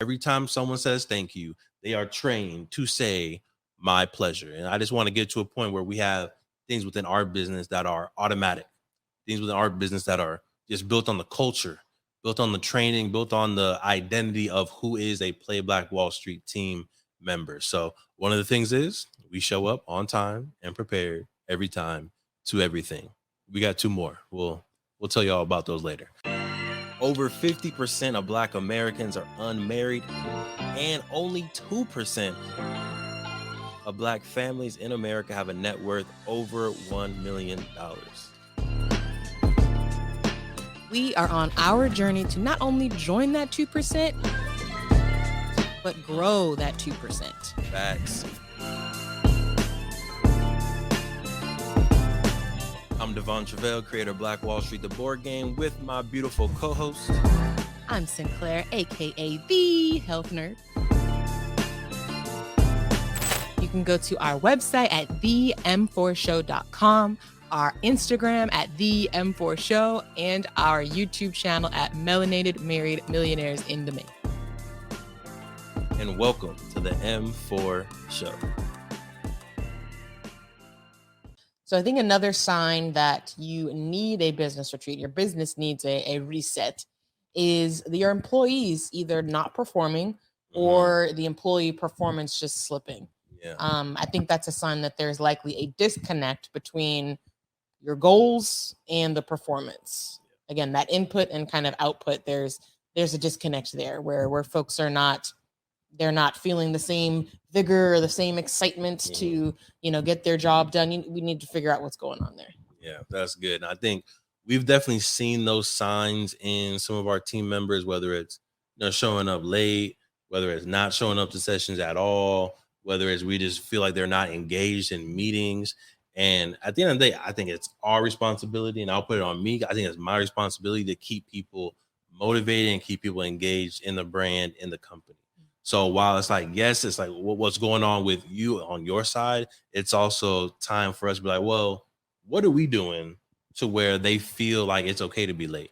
every time someone says thank you, they are trained to say my pleasure. And I just want to get to a point where we have things within our business that are automatic, things within our business that are just built on the culture, built on the training, built on the identity of who is a Play Black Wall Street team member. So one of the things is we show up on time and prepared every time to everything. We got 2 more. We'll tell you all about those later. Over 50% of Black Americans are unmarried, and only 2% of Black families in America have a net worth over $1 million. We are on our journey to not only join that 2%, but grow that 2%. Facts. I'm Devon Truvel, creator of Black Wall Street, the board game, with my beautiful co-host. I'm Sinclair, aka the Health Nerd. You can go to our website at them4show.com, our Instagram at them4show, and our YouTube channel at Melanated Married Millionaires in the Making. And welcome to the M4 Show. So I think another sign that you need a business retreat, your business needs a reset, is your employees either not performing or the employee performance just slipping. Yeah. I think that's a sign that there's likely a disconnect between your goals and the performance. Again, that input and kind of output, there's a disconnect there where folks are not feeling the same vigor or the same excitement to, get their job done. We need to figure out what's going on there. Yeah, that's good. And I think we've definitely seen those signs in some of our team members, whether it's showing up late, whether it's not showing up to sessions at all, whether it's we just feel like they're not engaged in meetings. And at the end of the day, I think it's our responsibility, and I'll put it on me. I think it's my responsibility to keep people motivated and keep people engaged in the brand, in the company. So while it's like, yes, it's like what's going on with you on your side, it's also time for us to be like, well, what are we doing to where they feel like it's okay to be late?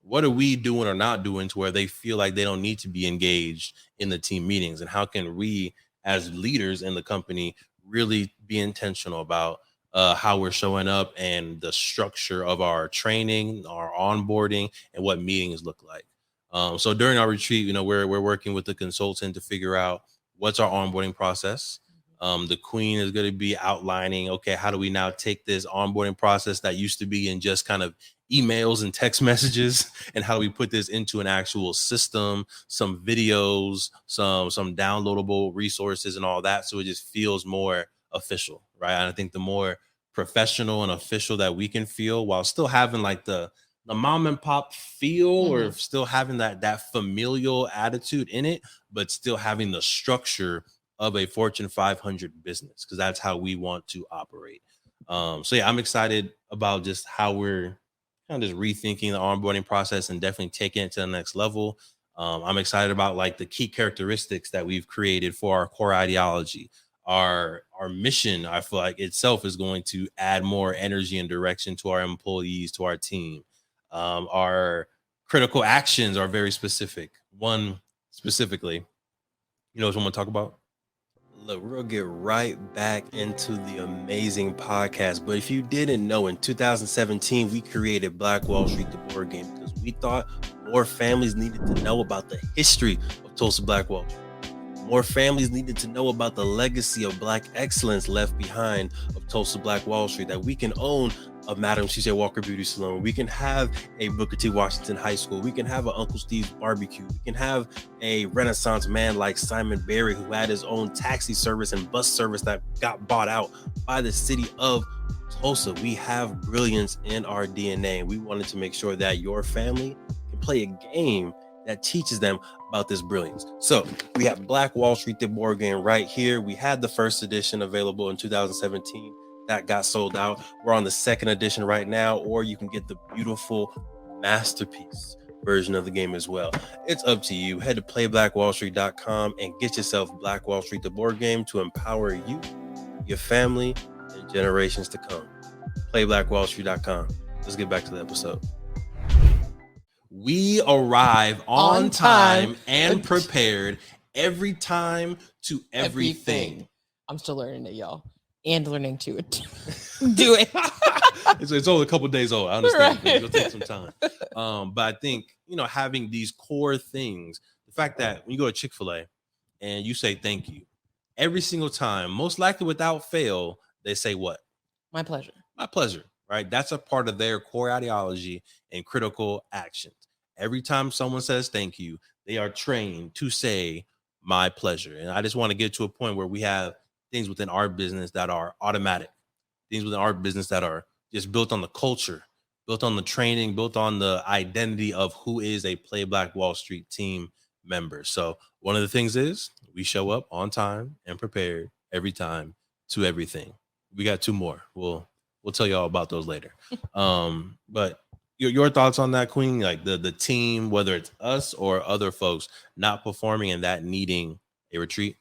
What are we doing or not doing to where they feel like they don't need to be engaged in the team meetings? And how can we, as leaders in the company, really be intentional about how we're showing up and the structure of our training, our onboarding, and what meetings look like? So during our retreat, we're working with the consultant to figure out what's our onboarding process. The queen is going to be outlining, okay, how do we now take this onboarding process that used to be in just kind of emails and text messages, and how do we put this into an actual system, some videos, some downloadable resources and all that, so it just feels more official, right? And I think the more professional and official that we can feel while still having like the mom and pop feel, or still having that familial attitude in it, but still having the structure of a Fortune 500 business, because that's how we want to operate. So yeah, I'm excited about just how we're kind of just rethinking the onboarding process and definitely taking it to the next level. I'm excited about like the key characteristics that we've created for our core ideology. Our mission, I feel like itself, is going to add more energy and direction to our employees, to our team. Our critical actions are very specific. One specifically, what I'm going to talk about? Look, we're going to get right back into the amazing podcast. But if you didn't know, in 2017, we created Black Wall Street, the board game, because we thought more families needed to know about the history of Tulsa Black Wall Street. More families needed to know about the legacy of Black excellence left behind of Tulsa Black Wall Street, that we can own a Madam C.J. Walker Beauty Salon. We can have a Booker T. Washington High School. We can have an Uncle Steve's Barbecue. We can have a Renaissance man like Simon Berry, who had his own taxi service and bus service that got bought out by the city of Tulsa. We have brilliance in our DNA. We wanted to make sure that your family can play a game that teaches them about this brilliance. So we have Black Wall Street, the board game, right here. We had the first edition available in 2017. That got sold out. We're on the second edition right now, or you can get the beautiful masterpiece version of the game as well. It's up to you. Head to playblackwallstreet.com and get yourself Black Wall Street, the board game, to empower you, your family, and generations to come. Playblackwallstreet.com. Let's get back to the episode. We arrive on On time time. and prepared every time to everything. I'm still learning it, y'all, and learning to do it. It's only a couple days old. I understand. Right. It'll take some time. But I think, having these core things, the fact that when you go to Chick-fil-A and you say thank you, every single time, most likely without fail, they say what? My pleasure. My pleasure, right? That's a part of their core ideology and critical actions. Every time someone says thank you, they are trained to say my pleasure. And I just want to get to a point where we have things within our business that are automatic, things within our business that are just built on the culture, built on the training, built on the identity of who is a Play Black Wall Street team member. So one of the things is we show up on time and prepared every time to everything. We got two more. We'll tell you all about those later. But your thoughts on that, Queen? Like the team, whether it's us or other folks not performing and that needing a retreat?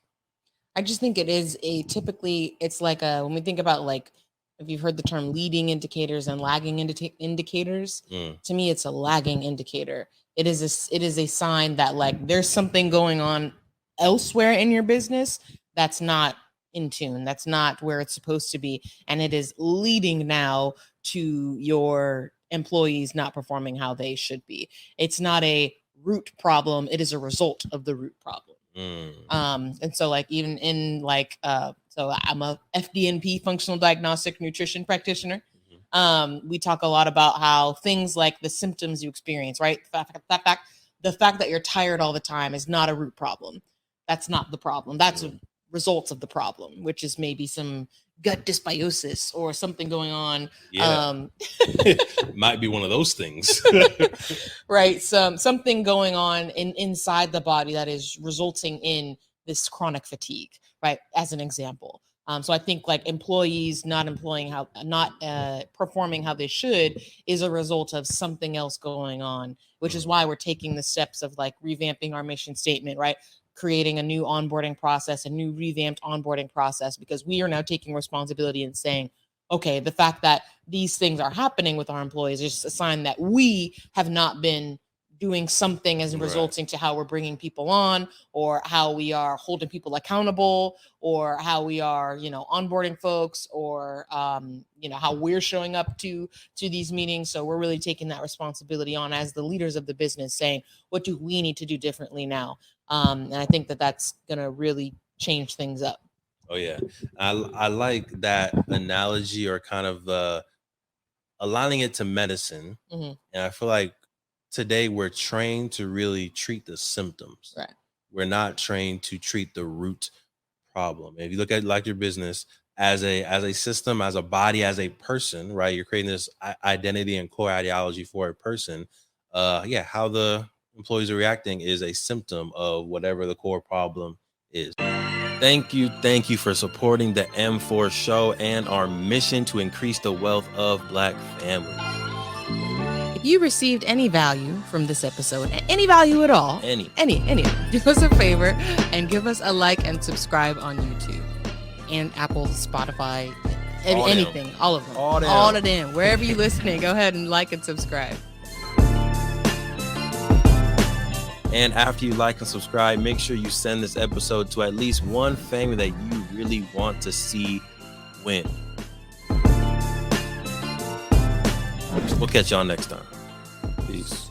I just think it is it's like when we think about, like, if you've heard the term leading indicators and lagging indicators, to me, it's a lagging indicator. It is a sign that, like, there's something going on elsewhere in your business that's not in tune. That's not where it's supposed to be. And it is leading now to your employees not performing how they should be. It's not a root problem. It is a result of the root problem. And so, like, even in so I'm a FDNP, functional diagnostic nutrition practitioner. We talk a lot about how things like the symptoms you experience, right? The fact that you're tired all the time is not a root problem. That's not the problem. That's results of the problem, which is maybe some gut dysbiosis or something going on. Yeah. Might be one of those things. Right. Something going on inside the body that is resulting in this chronic fatigue, right? As an example. So I think, like, employees not performing how they should is a result of something else going on, which is why we're taking the steps of, like, revamping our mission statement, right? Creating a new onboarding process, a new revamped onboarding process, because we are now taking responsibility and saying, okay, the fact that these things are happening with our employees is just a sign that we have not been doing something as resulting to how we're bringing people on, or how we are holding people accountable, or how we are, onboarding folks, or, how we're showing up to these meetings. So we're really taking that responsibility on as the leaders of the business, saying, what do we need to do differently now? And I think that that's going to really change things up. Oh, yeah. I like that analogy, or kind of aligning it to medicine. And I feel like today we're trained to really treat the symptoms. Right. We're not trained to treat the root problem. If you look at, like, your business as a system, as a body, as a person, right? You're creating this identity and core ideology for a person. How the employees are reacting is a symptom of whatever the core problem is. Thank you for supporting the M4 show and our mission to increase the wealth of Black families. If you received any value from this episode, any value at all, any, do us a favor and give us a like and subscribe on YouTube and Apple, Spotify, anything, all of them, all of them, wherever you're listening. Go ahead and like and subscribe. And after you like and subscribe, make sure you send this episode to at least one family that you really want to see win. We'll catch y'all next time. Peace.